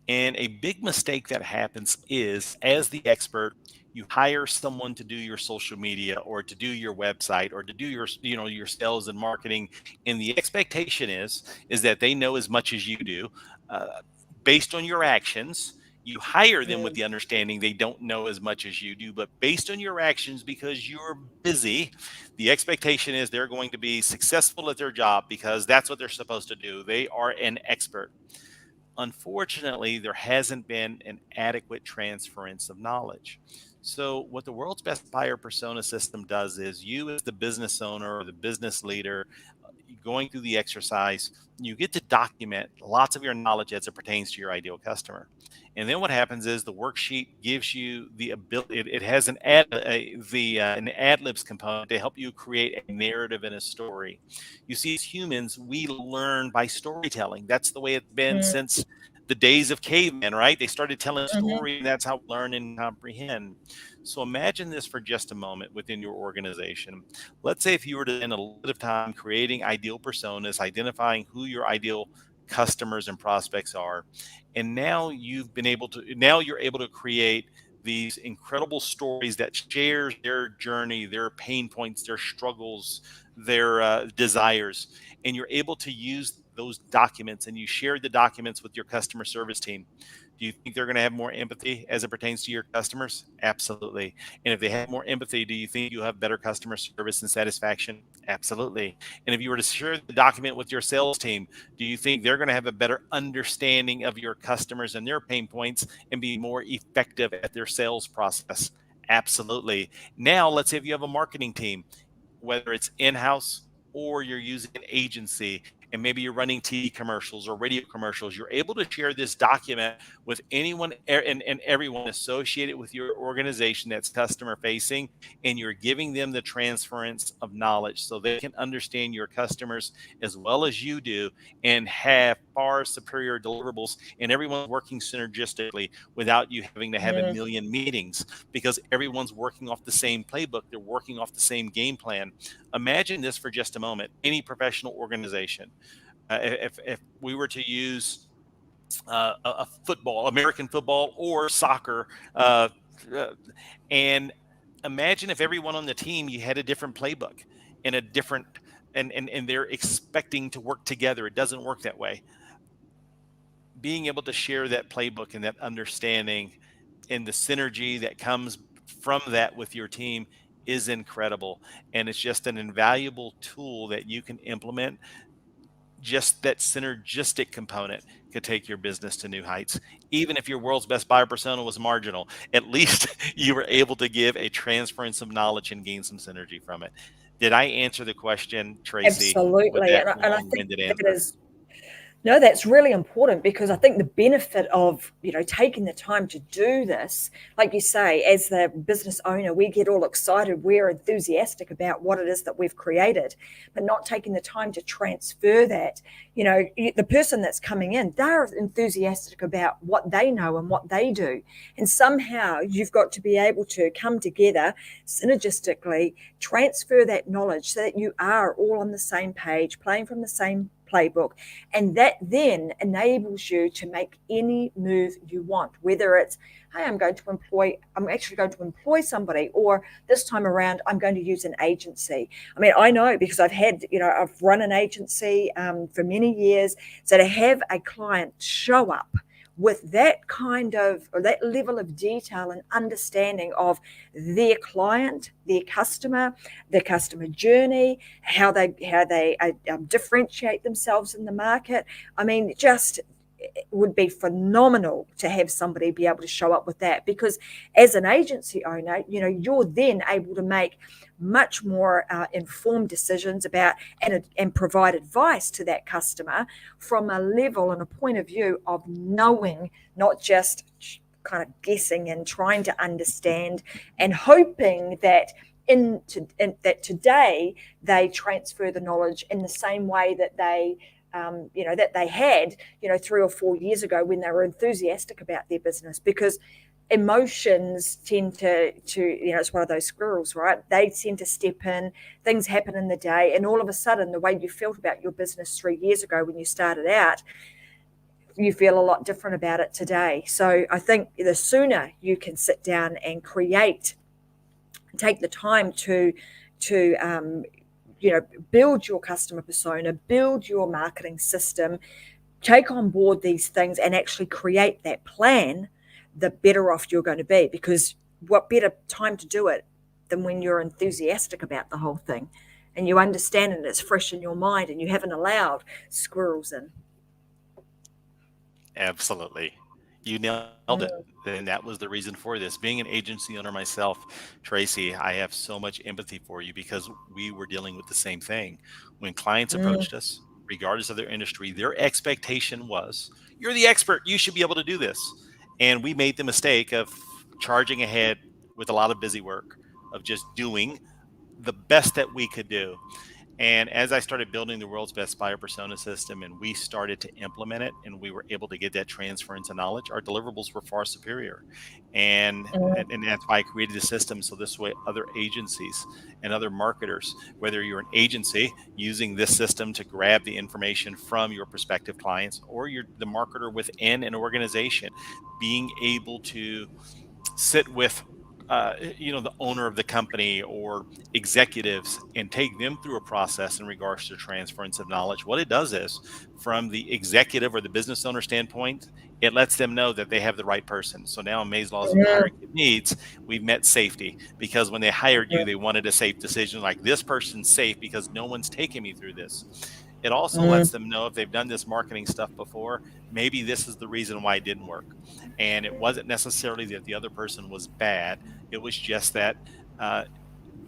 And a big mistake that happens is, as the expert, you hire someone to do your social media or to do your website or to do your, your sales and marketing, and the expectation is that they know as much as you do, uh, based on your actions. You hire them with Mm, the understanding they don't know as much as you do, but based on your actions, because you're busy, the expectation is they're going to be successful at their job because that's what they're supposed to do. They are an expert. Unfortunately, there hasn't been an adequate transference of knowledge. So, what the world's best buyer persona system does is, you, as the business owner or the business leader, going through the exercise, you get to document lots of your knowledge as it pertains to your ideal customer. And then what happens is the worksheet gives you the ability. It has an ad libs component to help you create a narrative and a story. You see, as humans, we learn by storytelling. That's the way it's been mm, since the days of cavemen, right? They started telling mhm, stories, and that's how we learn and comprehend. So imagine this for just a moment within your organization. Let's say if you were to spend a little bit of time creating ideal personas, identifying who your ideal customers and prospects are, and now you're able to create these incredible stories that shares their journey, their pain points, their struggles, their desires, and you're able to use those documents, and you share the documents with your customer service team. Do you think they're going to have more empathy as it pertains to your customers? Absolutely. And if they have more empathy, do you think you'll have better customer service and satisfaction? Absolutely. And if you were to share the document with your sales team, do you think they're going to have a better understanding of your customers and their pain points and be more effective at their sales process? Absolutely. Now, let's say if you have a marketing team, whether it's in-house or you're using an agency, and maybe you're running TV commercials or radio commercials, you're able to share this document with anyone and everyone associated with your organization that's customer facing, and you're giving them the transference of knowledge so they can understand your customers as well as you do, and have far superior deliverables, and everyone's working synergistically without you having to have a mm. million meetings, because everyone's working off the same playbook. They're working off the same game plan. Imagine this for just a moment. Any professional organization, if we were to use a football, American football or soccer, uh, uh, and imagine if everyone on the team, you had a different playbook and a different, and they're expecting to work together. It doesn't work that way. Being able to share that playbook and that understanding and the synergy that comes from that with your team is incredible. And it's just an invaluable tool that you can implement. Just that synergistic component could take your business to new heights. Even if your world's best buyer persona was marginal, at least you were able to give a transference of knowledge and gain some synergy from it. Did I answer the question, Tracy, with Absolutely. that And I think long-winded that answer? is No, that's really important, because I think the benefit of, taking the time to do this, like you say, as the business owner, we get all excited, we're enthusiastic about what it is that we've created, but not taking the time to transfer that. The person that's coming in, they're enthusiastic about what they know and what they do. And somehow you've got to be able to come together synergistically, transfer that knowledge so that you are all on the same page, playing from the same playbook, and that then enables you to make any move you want, whether it's, hey, I'm actually going to employ somebody, or this time around, I'm going to use an agency. I mean, I know, because I've run an agency for many years. So to have a client show up with that kind of, or that level of detail and understanding of their client, their customer journey, how they differentiate themselves in the market. I mean, just it would be phenomenal to have somebody be able to show up with that, because as an agency owner, you're then able to make much more informed decisions about, and provide advice to that customer from a level and a point of view of knowing, not just kind of guessing and trying to understand, and hoping that that today they transfer the knowledge in the same way that they had 3 or 4 years ago, when they were enthusiastic about their business. Because emotions tend to it's one of those squirrels, right? They tend to step in, things happen in the day, and all of a sudden, the way you felt about your business 3 years ago when you started out you feel a lot different about it today. So I think the sooner you can sit down and take the time to build your customer persona, build your marketing system, take on board these things and actually create that plan, the better off you're going to be. Because what better time to do it than when you're enthusiastic about the whole thing and you understand it and it's fresh in your mind and you haven't allowed squirrels in. Absolutely. You nailed it. Mm, And that was the reason for this. Being an agency owner myself, Tracy, I have so much empathy for you because we were dealing with the same thing. When clients mm, approached us, regardless of their industry, their expectation was, you're the expert, you should be able to do this. And we made the mistake of charging ahead with a lot of busy work, of just doing the best that we could do. And as I started building the world's best buyer persona system and we started to implement it and we were able to get that transference of knowledge, our deliverables were far superior. And, mm, and that's why I created the system. So this way, other agencies and other marketers, whether you're an agency using this system to grab the information from your prospective clients, or you're the marketer within an organization, being able to sit with the owner of the company or executives and take them through a process in regards to transference of knowledge. What it does is, from the executive or the business owner standpoint, it lets them know that they have the right person. So now in May's Laws of mm, Hiring Good Needs, we've met safety, because when they hired you, they mm, wanted a safe decision, like this person's safe because no one's taken me through this. It also lets mm. them know if they've done this marketing stuff before, maybe this is the reason why it didn't work. And it wasn't necessarily that the other person was bad. It was just that uh,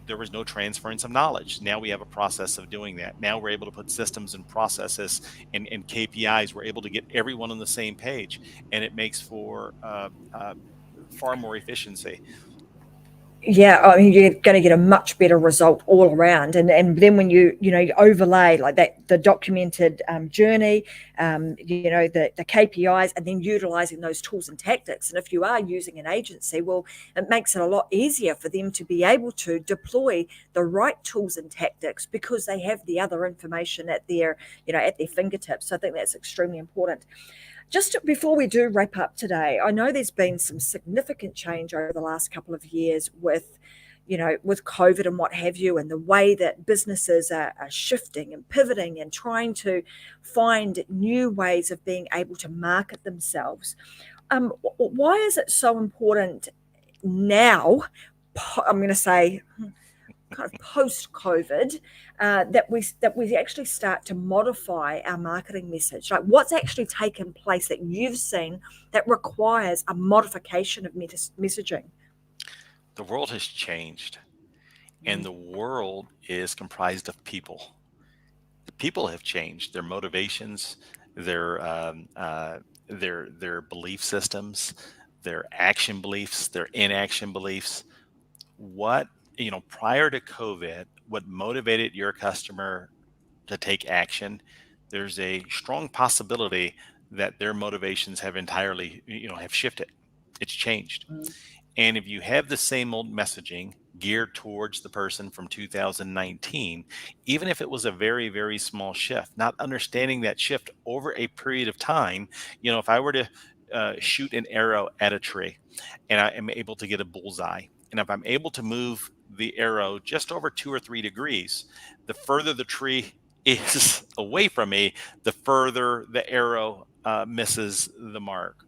there was no transference of knowledge. Now we have a process of doing that. Now we're able to put systems and processes and KPIs. We're able to get everyone on the same page, and it makes for far more efficiency. Yeah, I mean, you're going to get a much better result all around. And then when you overlay like that, the documented journey, the KPIs, and then utilizing those tools and tactics. And if you are using an agency, well, it makes it a lot easier for them to be able to deploy the right tools and tactics because they have the other information at their fingertips. So I think that's extremely important. Just before we do wrap up today, I know there's been some significant change over the last couple of years with COVID and what have you, and the way that businesses are shifting and pivoting and trying to find new ways of being able to market themselves. Why is it so important now? I'm going to say kind of post COVID, that we actually start to modify our marketing message. Like, what's actually taken place that you've seen that requires a modification of messaging? The world has changed, and Mm, the world is comprised of people. The people have changed, their motivations, their their belief systems, their action beliefs, their inaction beliefs. What, prior to COVID, what motivated your customer to take action, there's a strong possibility that their motivations have entirely, have shifted. It's changed. mm, And if you have the same old messaging geared towards the person from 2019, even if it was a very, very small shift, not understanding that shift over a period of time, if I were to shoot an arrow at a tree and I am able to get a bullseye, and if I'm able to move the arrow just over 2 or 3 degrees, the further the tree is away from me, the further the arrow misses the mark.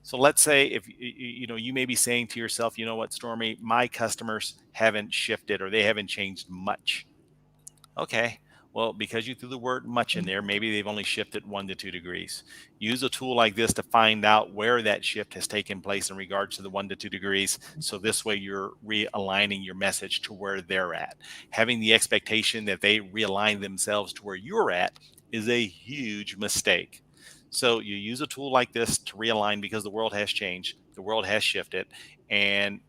So let's say if you may be saying to yourself, you know what, Stormy, my customers haven't shifted or they haven't changed much. Okay. Well, because you threw the word much in mm, there, maybe they've only shifted 1 to 2 degrees. Use a tool like this to find out where that shift has taken place in regards to the 1 to 2 degrees. So this way you're realigning your message to where they're at. Having the expectation that they realign themselves to where you're at is a huge mistake. So you use a tool like this to realign because the world has changed, the world has shifted, and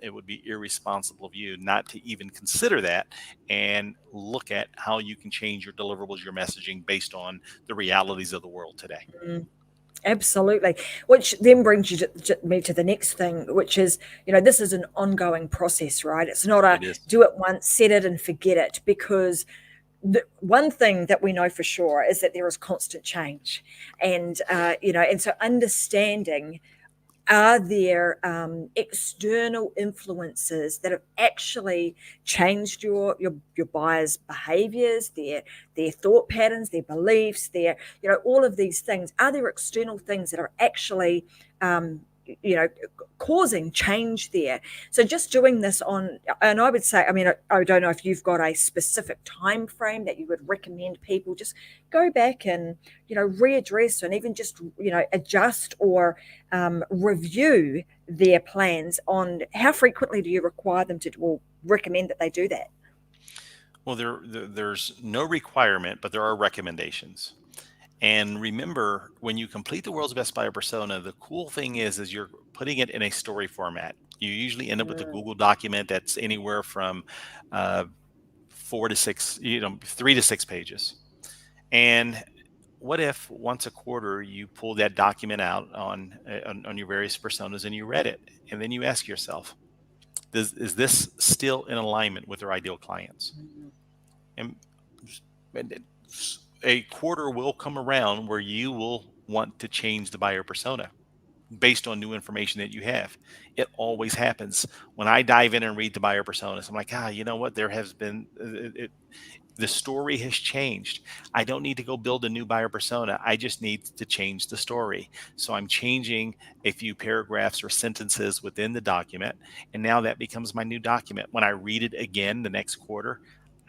it would be irresponsible of you not to even consider that and look at how you can change your deliverables, your messaging based on the realities of the world today. mm. Absolutely. Which then brings me to the next thing, which is, this is an ongoing process, right? It's not a It is. do it once, set it and forget it, because the one thing that we know for sure is that there is constant change, and and so understanding, are there external influences that have actually changed your buyers' behaviors, their thought patterns, their beliefs, their all of these things? Are there external things that are actually you know causing change there? So just doing this on, and I would say, I mean, I don't know if you've got a specific time frame that you would recommend people just go back and readdress, and even just adjust or review their plans. On how frequently do you require them to, or recommend that they do that? Well, there's no requirement, but there are recommendations. And remember, when you complete the world's best buyer persona, the cool thing is you're putting it in a story format. You usually end up with a Mm. Google document that's anywhere from 4 to 6, 3 to 6 pages. And what if once a quarter you pull that document out on your various personas and you read it, and then you ask yourself, is this still in alignment with their ideal clients? And, a quarter will come around where you will want to change the buyer persona based on new information that you have. It always happens. When I dive in and read the buyer personas, I'm like, you know what? There has been the story has changed. I don't need to go build a new buyer persona. I just need to change the story. So I'm changing a few paragraphs or sentences within the document. And now that becomes my new document. When I read it again the next quarter,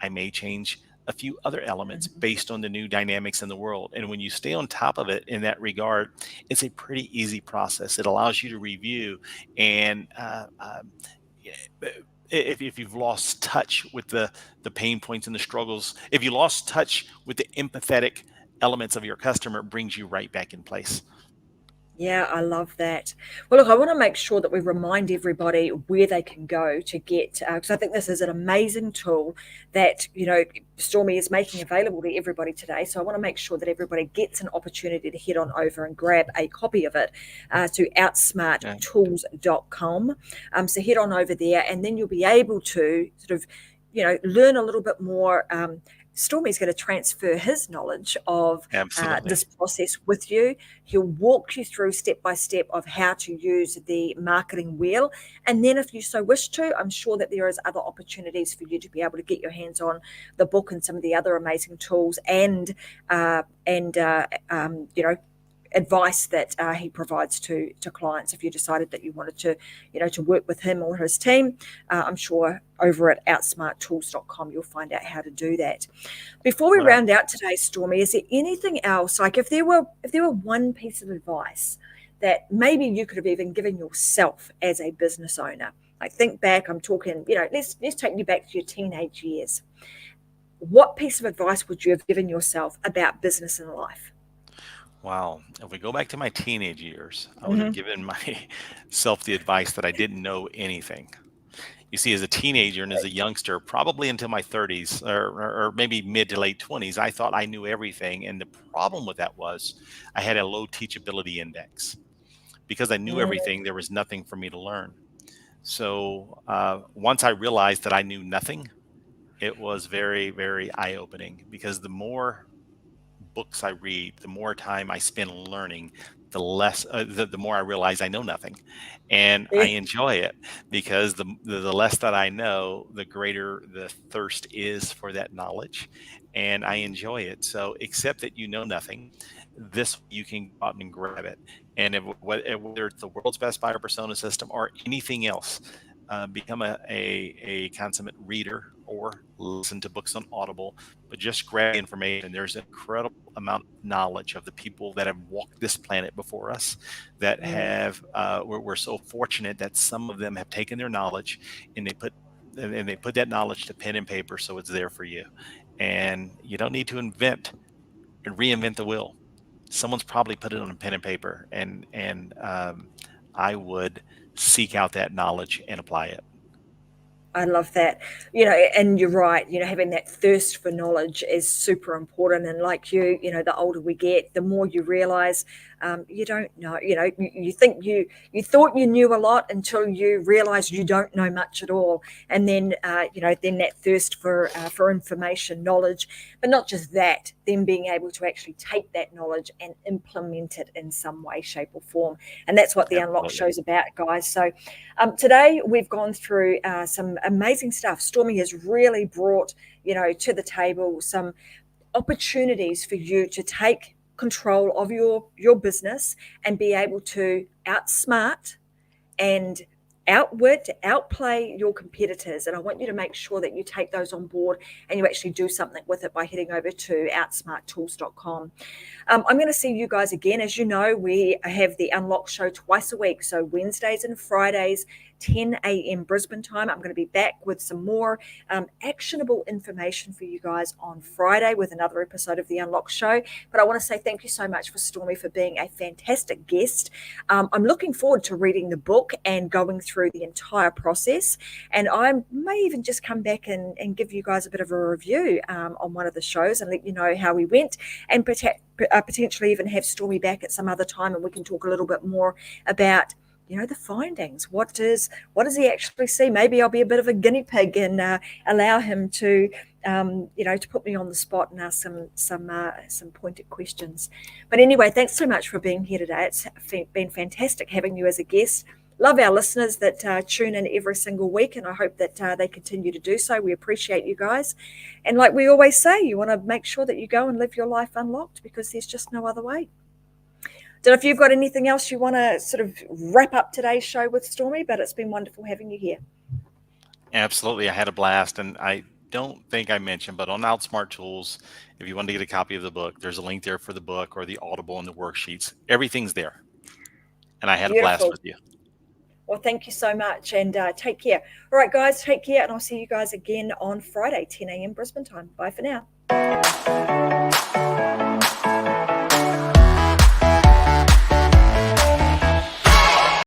I may change a few other elements based on the new dynamics in the world. And when you stay on top of it in that regard, it's a pretty easy process. It allows you to review and if you've lost touch with the pain points and the struggles, if you lost touch with the empathetic elements of your customer, it brings you right back in place. Yeah, I love that. Well, look, I want to make sure that we remind everybody where they can go to get, because I think this is an amazing tool that, Stormie is making available to everybody today. So I want to make sure that everybody gets an opportunity to head on over and grab a copy of it to Yeah, outsmarttools.com. So head on over there, and then you'll be able to sort of, learn a little bit more. Stormie's going to transfer his knowledge of absolutely. this process with you. He'll walk you through step by step of how to use the marketing wheel. And then, if you so wish to, I'm sure that there is other opportunities for you to be able to get your hands on the book and some of the other amazing tools and advice that he provides to clients. If you decided that you wanted to work with him or his team, I'm sure over at outsmarttools.com you'll find out how to do that. Before we What I round out today's Stormy, is there anything else, like if there were one piece of advice that maybe you could have even given yourself as a business owner? Like, think back, I'm talking, let's take you back to your teenage years. What piece of advice would you have given yourself about business and life? Wow. If we go back to my teenage years, I would have Mm-hmm. given myself the advice that I didn't know anything. You see, as a teenager and as a youngster, probably until my 30s or maybe mid to late 20s, I thought I knew everything. And the problem with that was I had a low teachability index. Because I knew everything, there was nothing for me to learn. So once I realized that I knew nothing, it was very, very eye opening because the more books I read, the more time I spend learning, the more I realize I know nothing, and I Yeah. enjoy it because the less that I know, the greater the thirst is for that knowledge, and I enjoy it. So, except that you know nothing, this you can go out and grab it, and whether it's the world's best buyer persona system or anything else, become a consummate reader or listen to books on Audible, but just grab information. There's an incredible amount of knowledge of the people that have walked this planet before us that have we're so fortunate that some of them have taken their knowledge and they put that knowledge to pen and paper so it's there for you. And you don't need to invent and reinvent the wheel. Someone's probably put it on a pen and paper, and I would seek out that knowledge and apply it. I love that. And you're right, having that thirst for knowledge is super important. And like the older we get, the more you realize you don't know, you think you thought you knew a lot until you realize you don't know much at all. And then, then that thirst for information, knowledge, but not just that, then being able to actually take that knowledge and implement it in some way, shape or form. And that's what the Unlock show's about, guys. So today we've gone through some amazing stuff. Stormie has really brought, to the table some opportunities for you to take control of your business and be able to outsmart and outplay your competitors. And I want you to make sure that you take those on board and you actually do something with it by heading over to outsmarttools.com. I'm going to see you guys again. As you know, we have the Unlock show twice a week. So Wednesdays and Fridays, 10 a.m. Brisbane time. I'm going to be back with some more actionable information for you guys on Friday with another episode of the Unlock show. But I want to say thank you so much for Stormie for being a fantastic guest. I'm looking forward to reading the book and going through the entire process. And I may even just come back and give you guys a bit of a review on one of the shows and let you know how we went, and potentially even have Stormie back at some other time and we can talk a little bit more about the findings. What does he actually see? Maybe I'll be a bit of a guinea pig and allow him to to put me on the spot and ask some pointed questions. But anyway, thanks so much for being here today. It's been fantastic having you as a guest. Love our listeners that tune in every single week, and I hope that they continue to do so. We appreciate you guys. And like we always say, you want to make sure that you go and live your life unlocked, because there's just no other way. Don't know if you've got anything else you want to sort of wrap up today's show with, Stormie, but it's been wonderful having you here. Absolutely. I had a blast. And I don't think I mentioned, but on Outsmart Tools, if you want to get a copy of the book, there's a link there for the book or the Audible and the worksheets. Everything's there. And I had a blast with you. Well, thank you so much, and take care. All right, guys, take care, and I'll see you guys again on Friday, 10 a.m. Brisbane time. Bye for now.